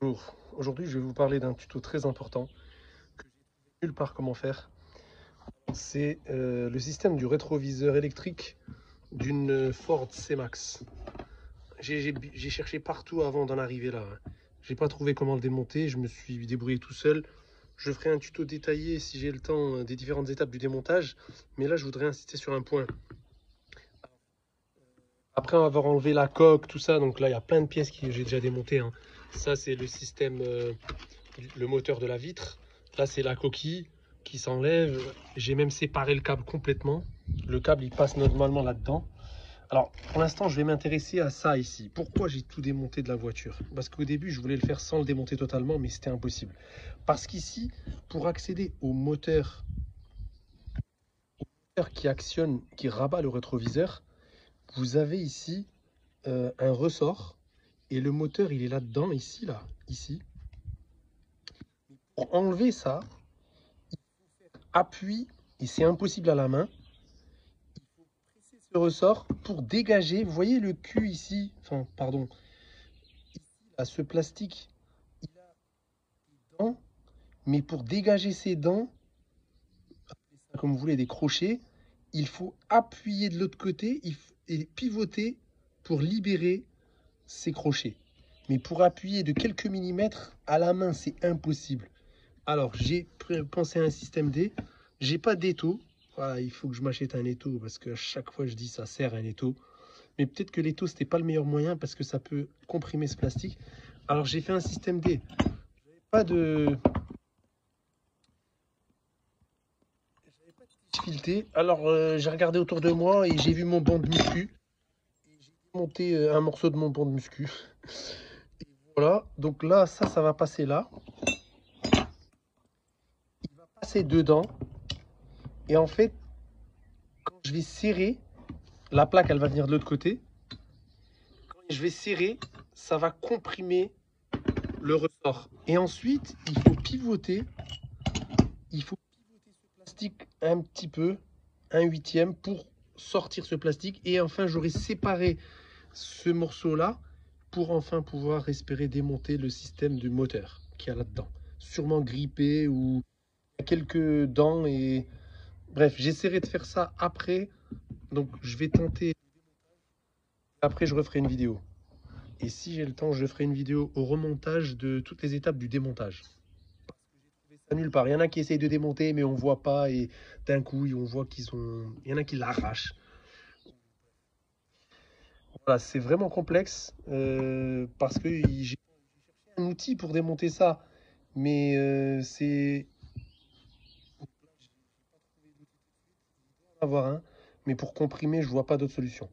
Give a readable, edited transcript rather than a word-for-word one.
Bonjour, aujourd'hui je vais vous parler d'un tuto très important que j'ai trouvé nulle part comment faire. C'est le système du rétroviseur électrique d'une Ford C-Max. J'ai cherché partout avant d'en arriver là, hein. J'ai pas trouvé comment le démonter, je me suis débrouillé tout seul. Je ferai un tuto détaillé si j'ai le temps des différentes étapes du démontage, mais là je voudrais insister sur un point. Après avoir enlevé la coque, tout ça, donc là il y a plein de pièces que j'ai déjà démontées, hein. Ça c'est le système, le moteur de la vitre. Là c'est la coquille qui s'enlève. J'ai même séparé le câble complètement. Le câble il passe normalement là-dedans. Alors pour l'instant je vais m'intéresser à ça ici. Pourquoi j'ai tout démonté de la voiture? Parce qu'au début je voulais le faire sans le démonter totalement, mais c'était impossible. Parce qu'ici, pour accéder au moteur qui actionne, qui rabat le rétroviseur, vous avez ici un ressort et le moteur il est là-dedans, ici, là, ici. Pour enlever ça, appuie, et c'est impossible à la main, presser ce ressort pour dégager, vous voyez le cul ici, enfin pardon, ici là, ce plastique, il a des dents, mais pour dégager ces dents, appelez ça comme vous voulez, des crochets, il faut appuyer de l'autre côté et pivoter pour libérer ces crochets. Mais pour appuyer de quelques millimètres à la main, c'est impossible. Alors, j'ai pensé à un système D. J'ai pas d'étau. Voilà, il faut que je m'achète un étau parce que à chaque fois je dis ça sert un étau. Mais peut-être que l'étau c'était pas le meilleur moyen parce que ça peut comprimer ce plastique. Alors j'ai fait un système D. Pas de fileté. Alors j'ai regardé autour de moi et j'ai vu mon banc de muscu. Et j'ai monté un morceau de mon banc de muscu. Et voilà. Donc là, ça va passer là. Il va passer dedans. Et en fait, quand je vais serrer, la plaque elle va venir de l'autre côté. Quand je vais serrer, ça va comprimer le ressort. Et ensuite, il faut pivoter ce plastique un petit peu, un huitième, pour sortir ce plastique. Et enfin, j'aurai séparé ce morceau-là pour enfin pouvoir espérer démonter le système du moteur qu'il y a là-dedans. Sûrement grippé ou quelques dents. Et bref, j'essaierai de faire ça après. Donc, je vais tenter. Après, je referai une vidéo. Et si j'ai le temps, je ferai une vidéo au remontage de toutes les étapes du démontage. Parce que j'ai trouvé ça nulle part. Il y en a qui essayent de démonter, mais on voit pas. Et d'un coup, on voit qu'ils ont. Il y en a qui l'arrachent. Voilà, c'est vraiment complexe. Parce que j'ai cherché un outil pour démonter ça. Mais c'est. Je vais pas trouver d'outil tout de suite. Je dois en avoir un. Mais pour comprimer, je vois pas d'autre solution.